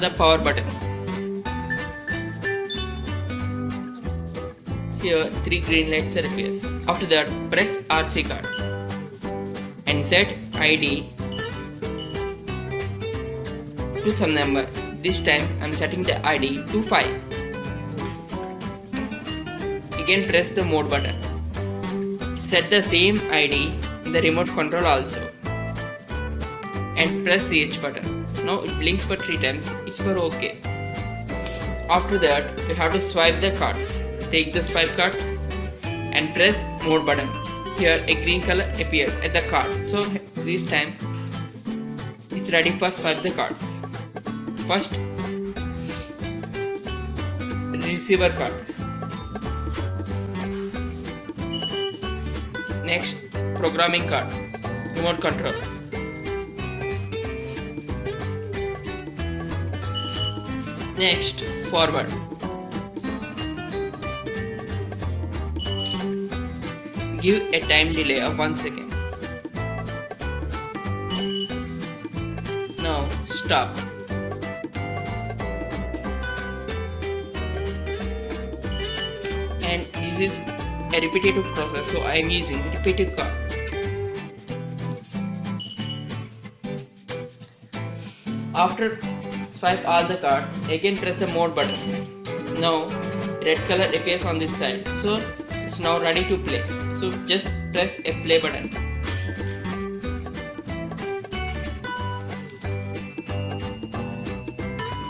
the power button. Here 3 green lights appears. After that, press RC card and set ID to some number. This time I am setting the ID to 5. Again press the mode button. Set the same ID in the remote control also. And press CH button. Now it blinks for 3 times. It's for OK. After that, we have to swipe the cards. Take the swipe cards and press mode button. Here a green color appears at the card. So this time it's ready for swipe the cards. First, receiver card. Next, programming card, remote control. Next, forward. Give a time delay of 1 second. Now stop. And this is a repetitive process, so I am using repetitive card. After swipe all the cards, again press the mode button. Now red color appears on this side, so it's now ready to play. So just press a play button.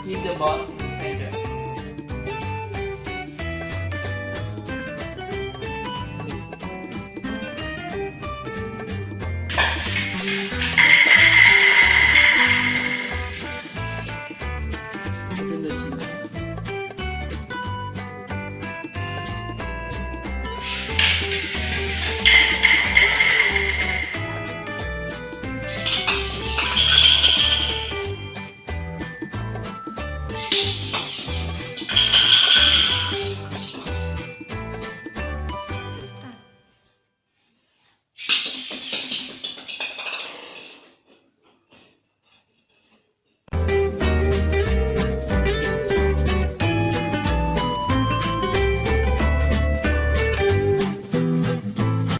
Hit the ball.